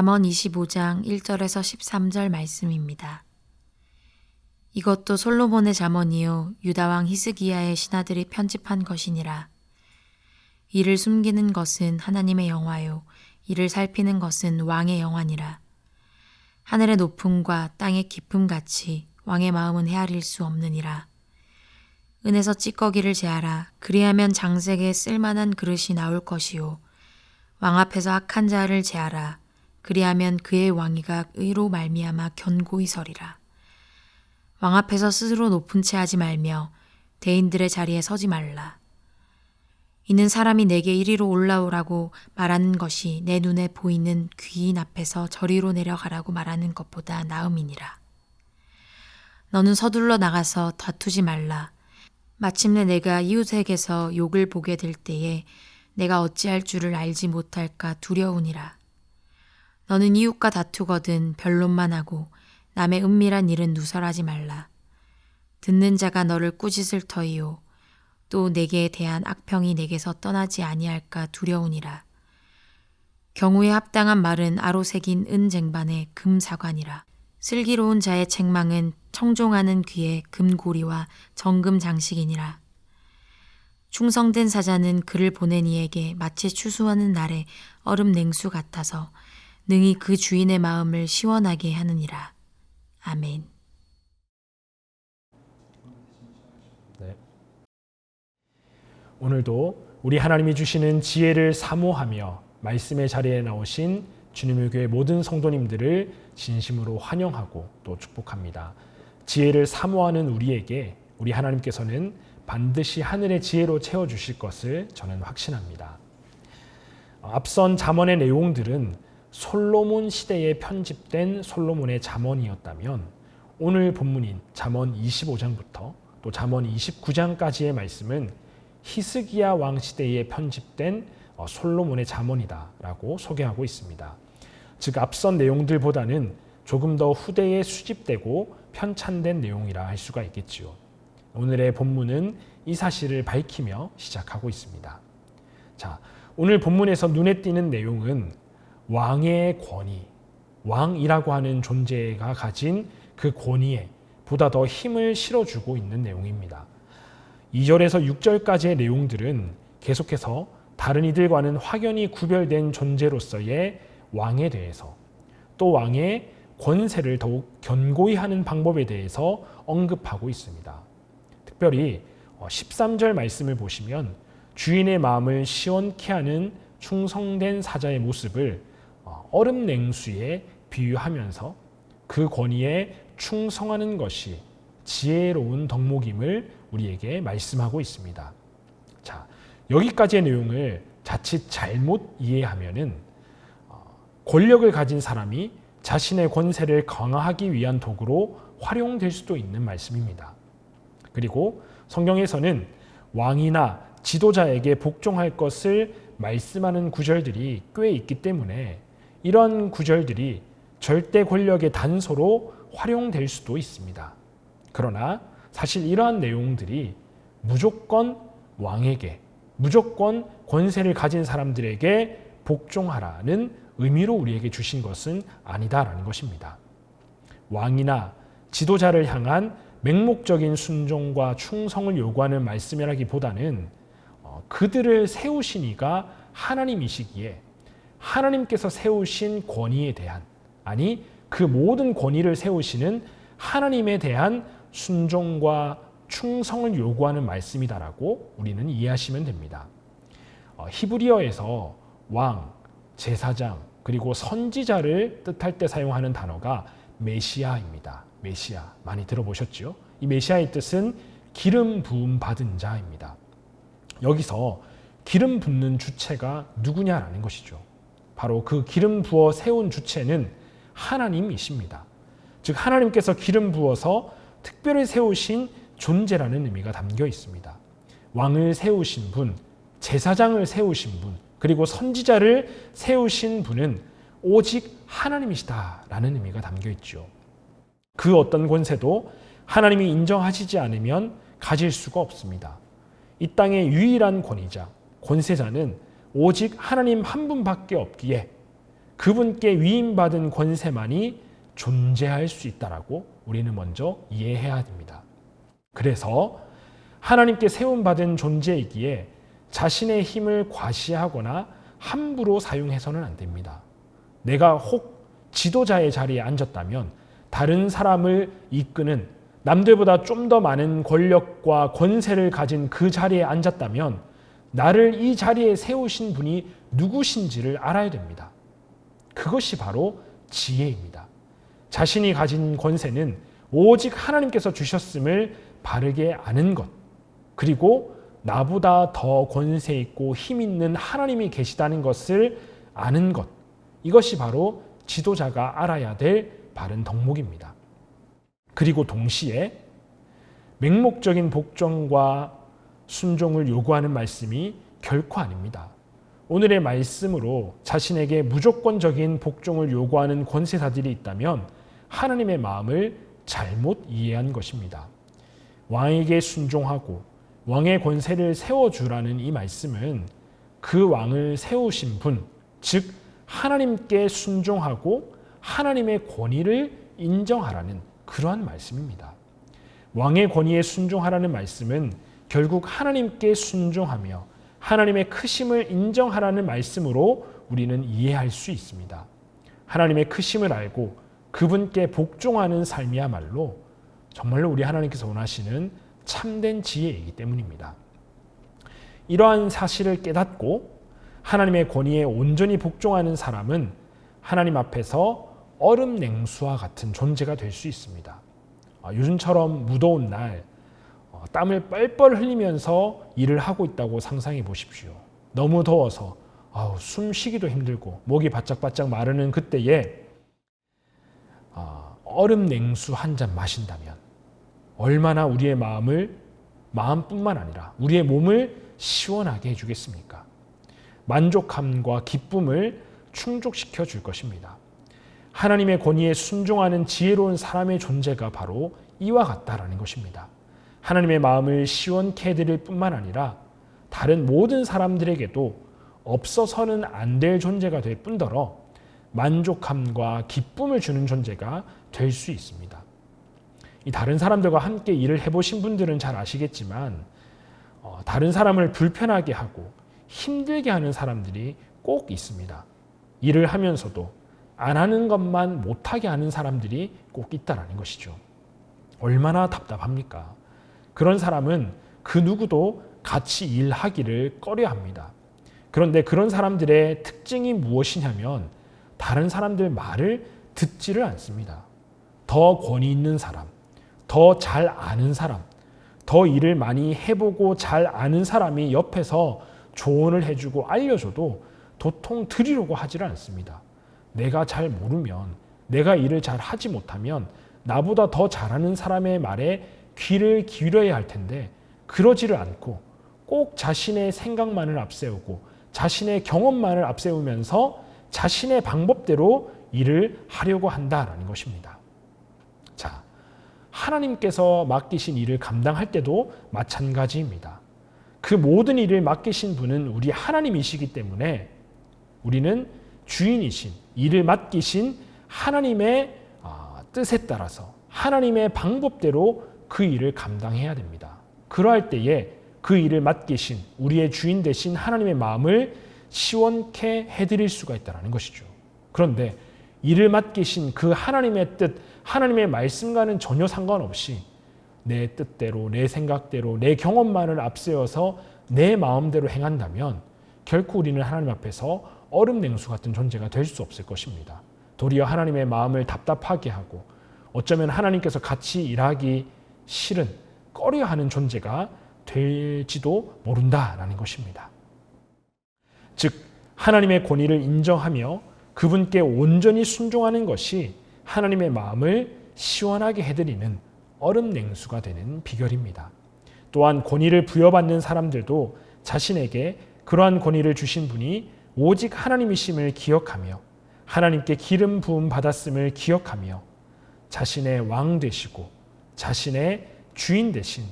잠언 25장 1절에서 13절 말씀입니다. 이것도 솔로몬의 잠언이요 유다 왕 히스기야의 신하들이 편집한 것이니라. 이를 숨기는 것은 하나님의 영화요 이를 살피는 것은 왕의 영화니라. 하늘의 높음과 땅의 깊음 같이 왕의 마음은 헤아릴 수 없느니라. 은에서 찌꺼기를 제하라. 그리하면 장색에 쓸만한 그릇이 나올 것이요 왕 앞에서 악한 자를 제하라. 그리하면 그의 왕위가 의로 말미암아 견고히 서리라. 왕 앞에서 스스로 높은 채 하지 말며 대인들의 자리에 서지 말라. 이는 사람이 내게 이리로 올라오라고 말하는 것이 내 눈에 보이는 귀인 앞에서 저리로 내려가라고 말하는 것보다 나음이니라. 너는 서둘러 나가서 다투지 말라. 마침내 내가 이웃에게서 욕을 보게 될 때에 내가 어찌할 줄을 알지 못할까 두려우니라. 너는 이웃과 다투거든 변론만 하고 남의 은밀한 일은 누설하지 말라. 듣는 자가 너를 꾸짖을 터이요 또 내게 대한 악평이 내게서 떠나지 아니할까 두려우니라. 경우에 합당한 말은 아로 새긴 은 쟁반에 금사관이라. 슬기로운 자의 책망은 청종하는 귀에 금고리와 정금 장식이니라. 충성된 사자는 그를 보낸 이에게 마치 추수하는 날에 얼음 냉수 같아서 능히 그 주인의 마음을 시원하게 하느니라. 아멘. 네. 오늘도 우리 하나님이 주시는 지혜를 사모하며 말씀의 자리에 나오신 주님의 교회 모든 성도님들을 진심으로 환영하고 또 축복합니다. 지혜를 사모하는 우리에게 우리 하나님께서는 반드시 하늘의 지혜로 채워주실 것을 저는 확신합니다. 앞선 잠언의 내용들은 솔로몬 시대에 편집된 솔로몬의 잠언이었다면 오늘 본문인 잠언 25장부터 또 잠언 29장까지의 말씀은 히스기야 왕 시대에 편집된 솔로몬의 잠언이다라고 소개하고 있습니다. 즉 앞선 내용들보다는 조금 더 후대에 수집되고 편찬된 내용이라 할 수가 있겠지요. 오늘의 본문은 이 사실을 밝히며 시작하고 있습니다. 자, 오늘 본문에서 눈에 띄는 내용은 왕의 권위, 왕이라고 하는 존재가 가진 그 권위에 보다 더 힘을 실어주고 있는 내용입니다. 2절에서 6절까지의 내용들은 계속해서 다른 이들과는 확연히 구별된 존재로서의 왕에 대해서 또 왕의 권세를 더욱 견고히 하는 방법에 대해서 언급하고 있습니다. 특별히 13절 말씀을 보시면 주인의 마음을 시원케 하는 충성된 사자의 모습을 얼음 냉수에 비유하면서 그 권위에 충성하는 것이 지혜로운 덕목임을 우리에게 말씀하고 있습니다. 자, 여기까지의 내용을 자칫 잘못 이해하면은 권력을 가진 사람이 자신의 권세를 강화하기 위한 도구로 활용될 수도 있는 말씀입니다. 그리고 성경에서는 왕이나 지도자에게 복종할 것을 말씀하는 구절들이 꽤 있기 때문에 이런 구절들이 절대 권력의 단서로 활용될 수도 있습니다. 그러나 사실 이러한 내용들이 무조건 왕에게, 무조건 권세를 가진 사람들에게 복종하라는 의미로 우리에게 주신 것은 아니다라는 것입니다. 왕이나 지도자를 향한 맹목적인 순종과 충성을 요구하는 말씀이라기보다는 그들을 세우신 이가 하나님이시기에 하나님께서 세우신 권위에 대한, 아니 그 모든 권위를 세우시는 하나님에 대한 순종과 충성을 요구하는 말씀이다라고 우리는 이해하시면 됩니다. 히브리어에서 왕, 제사장, 그리고 선지자를 뜻할 때 사용하는 단어가 메시아입니다. 메시아, 많이 들어보셨죠? 이 메시아의 뜻은 기름 부음 받은 자입니다. 여기서 기름 붓는 주체가 누구냐라는 것이죠. 바로 그 기름 부어 세운 주체는 하나님이십니다. 즉 하나님께서 기름 부어서 특별히 세우신 존재라는 의미가 담겨 있습니다. 왕을 세우신 분, 제사장을 세우신 분, 그리고 선지자를 세우신 분은 오직 하나님이시다라는 의미가 담겨 있죠. 그 어떤 권세도 하나님이 인정하시지 않으면 가질 수가 없습니다. 이 땅의 유일한 권위자, 권세자는 오직 하나님 한 분밖에 없기에 그분께 위임받은 권세만이 존재할 수 있다라고 우리는 먼저 이해해야 됩니다. 그래서 하나님께 세움받은 존재이기에 자신의 힘을 과시하거나 함부로 사용해서는 안 됩니다. 내가 혹 지도자의 자리에 앉았다면 다른 사람을 이끄는 남들보다 좀 더 많은 권력과 권세를 가진 그 자리에 앉았다면 나를 이 자리에 세우신 분이 누구신지를 알아야 됩니다. 그것이 바로 지혜입니다. 자신이 가진 권세는 오직 하나님께서 주셨음을 바르게 아는 것, 그리고 나보다 더 권세 있고 힘 있는 하나님이 계시다는 것을 아는 것, 이것이 바로 지도자가 알아야 될 바른 덕목입니다. 그리고 동시에 맹목적인 복종과 순종을 요구하는 말씀이 결코 아닙니다. 오늘의 말씀으로 자신에게 무조건적인 복종을 요구하는 권세자들이 있다면 하나님의 마음을 잘못 이해한 것입니다. 왕에게 순종하고 왕의 권세를 세워주라는 이 말씀은 그 왕을 세우신 분, 즉 하나님께 순종하고 하나님의 권위를 인정하라는 그러한 말씀입니다. 왕의 권위에 순종하라는 말씀은 결국 하나님께 순종하며 하나님의 크심을 인정하라는 말씀으로 우리는 이해할 수 있습니다. 하나님의 크심을 알고 그분께 복종하는 삶이야말로 정말로 우리 하나님께서 원하시는 참된 지혜이기 때문입니다. 이러한 사실을 깨닫고 하나님의 권위에 온전히 복종하는 사람은 하나님 앞에서 얼음 냉수와 같은 존재가 될 수 있습니다. 요즘처럼 무더운 날 땀을 뻘뻘 흘리면서 일을 하고 있다고 상상해 보십시오. 너무 더워서 숨 쉬기도 힘들고 목이 바짝바짝 마르는 그때에 얼음 냉수 한 잔 마신다면 얼마나 우리의 마음뿐만 아니라 우리의 몸을 시원하게 해주겠습니까? 만족함과 기쁨을 충족시켜 줄 것입니다. 하나님의 권위에 순종하는 지혜로운 사람의 존재가 바로 이와 같다라는 것입니다. 하나님의 마음을 시원케 해드릴 뿐만 아니라 다른 모든 사람들에게도 없어서는 안 될 존재가 될 뿐더러 만족함과 기쁨을 주는 존재가 될 수 있습니다. 이 다른 사람들과 함께 일을 해보신 분들은 잘 아시겠지만 다른 사람을 불편하게 하고 힘들게 하는 사람들이 꼭 있습니다. 일을 하면서도 안 하는 것만 못하게 하는 사람들이 꼭 있다라는 것이죠. 얼마나 답답합니까? 그런 사람은 그 누구도 같이 일하기를 꺼려합니다. 그런데 그런 사람들의 특징이 무엇이냐면 다른 사람들 말을 듣지를 않습니다. 더 권위 있는 사람, 더 잘 아는 사람, 더 일을 많이 해보고 잘 아는 사람이 옆에서 조언을 해주고 알려줘도 도통 들으려고 하지를 않습니다. 내가 잘 모르면, 내가 일을 잘 하지 못하면 나보다 더 잘하는 사람의 말에 귀를 기울여야 할 텐데 그러지를 않고 꼭 자신의 생각만을 앞세우고 자신의 경험만을 앞세우면서 자신의 방법대로 일을 하려고 한다라는 것입니다. 자, 하나님께서 맡기신 일을 감당할 때도 마찬가지입니다. 그 모든 일을 맡기신 분은 우리 하나님이시기 때문에 우리는 주인이신, 일을 맡기신 하나님의 뜻에 따라서 하나님의 방법대로 그 일을 감당해야 됩니다. 그러할 때에 그 일을 맡기신 우리의 주인 되신 하나님의 마음을 시원케 해드릴 수가 있다는 것이죠. 그런데 일을 맡기신 그 하나님의 뜻, 하나님의 말씀과는 전혀 상관없이 내 뜻대로, 내 생각대로, 내 경험만을 앞세워서 내 마음대로 행한다면 결코 우리는 하나님 앞에서 얼음 냉수 같은 존재가 될 수 없을 것입니다. 도리어 하나님의 마음을 답답하게 하고 어쩌면 하나님께서 같이 일하기 싫은, 꺼려하는 존재가 될지도 모른다라는 것입니다. 즉 하나님의 권위를 인정하며 그분께 온전히 순종하는 것이 하나님의 마음을 시원하게 해드리는 얼음 냉수가 되는 비결입니다. 또한 권위를 부여받는 사람들도 자신에게 그러한 권위를 주신 분이 오직 하나님이심을 기억하며 하나님께 기름 부음 받았음을 기억하며 자신의 왕 되시고 자신의 주인 되신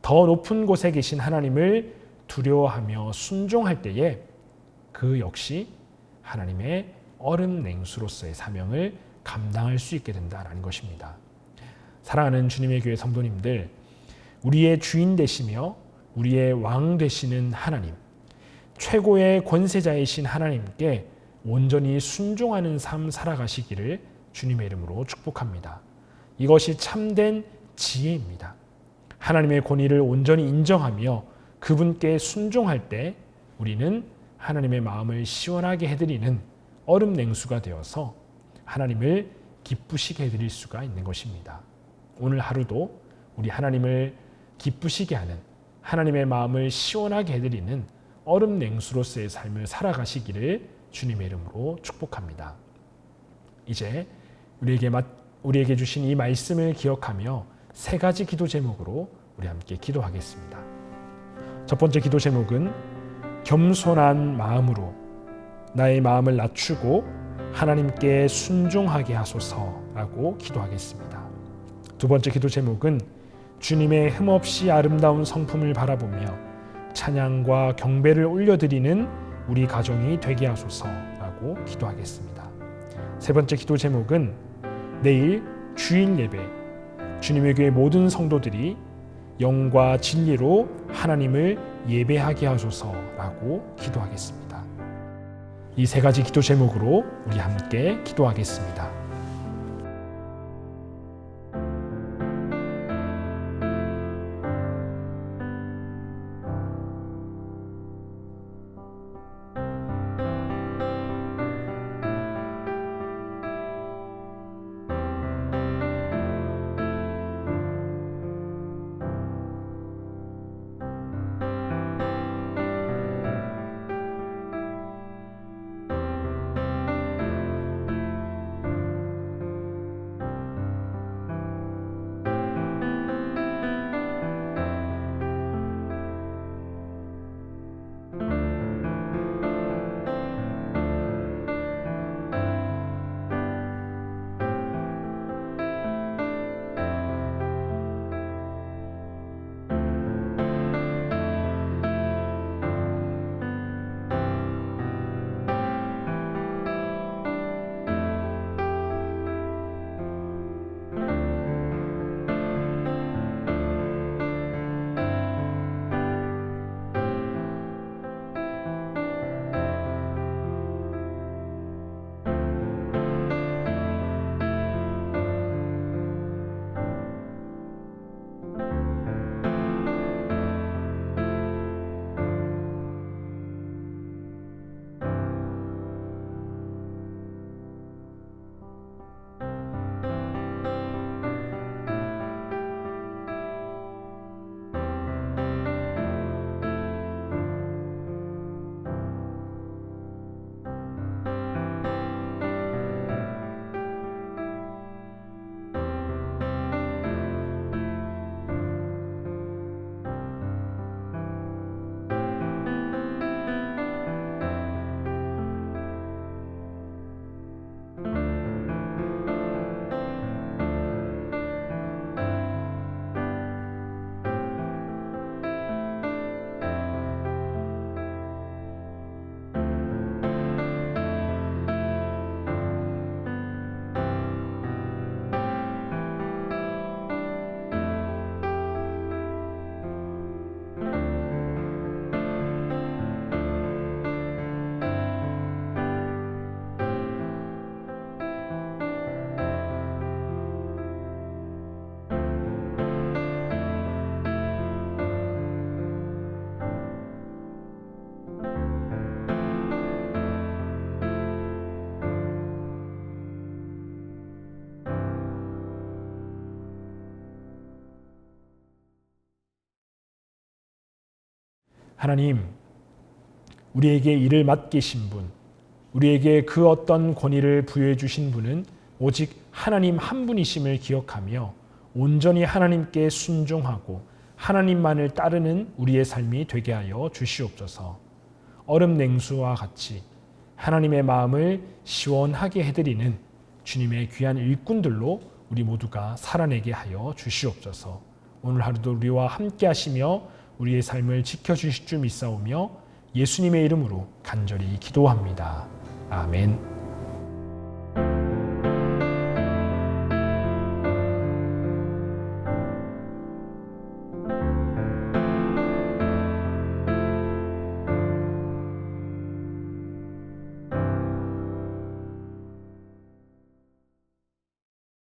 더 높은 곳에 계신 하나님을 두려워하며 순종할 때에 그 역시 하나님의 얼음 냉수로서의 사명을 감당할 수 있게 된다는 것입니다. 사랑하는 주님의 교회 성도님들, 우리의 주인 되시며 우리의 왕 되시는 하나님, 최고의 권세자이신 하나님께 온전히 순종하는 삶 살아가시기를 주님의 이름으로 축복합니다. 이것이 참된 지혜입니다. 하나님의 권위를 온전히 인정하며 그분께 순종할 때 우리는 하나님의 마음을 시원하게 해드리는 얼음 냉수가 되어서 하나님을 기쁘시게 해드릴 수가 있는 것입니다. 오늘 하루도 우리 하나님을 기쁘시게 하는, 하나님의 마음을 시원하게 해드리는 얼음 냉수로서의 삶을 살아가시기를 주님의 이름으로 축복합니다. 이제 우리에게 주신 이 말씀을 기억하며 세 가지 기도 제목으로 우리 함께 기도하겠습니다. 첫 번째 기도 제목은 겸손한 마음으로 나의 마음을 낮추고 하나님께 순종하게 하소서라고 기도하겠습니다. 두 번째 기도 제목은 주님의 흠없이 아름다운 성품을 바라보며 찬양과 경배를 올려드리는 우리 가정이 되게 하소서라고 기도하겠습니다. 세 번째 기도 제목은 내일 주일 예배, 주님의 교회 모든 성도들이 영과 진리로 하나님을 예배하게 하소서라고 기도하겠습니다. 이 세 가지 기도 제목으로 우리 함께 기도하겠습니다. 하나님, 우리에게 일을 맡기신 분, 우리에게 그 어떤 권위를 부여해 주신 분은 오직 하나님 한 분이심을 기억하며 온전히 하나님께 순종하고 하나님만을 따르는 우리의 삶이 되게 하여 주시옵소서. 얼음 냉수와 같이 하나님의 마음을 시원하게 해드리는 주님의 귀한 일꾼들로 우리 모두가 살아내게 하여 주시옵소서. 오늘 하루도 우리와 함께 하시며 우리의 삶을 지켜주실 줄 믿사오며 예수님의 이름으로 간절히 기도합니다. 아멘.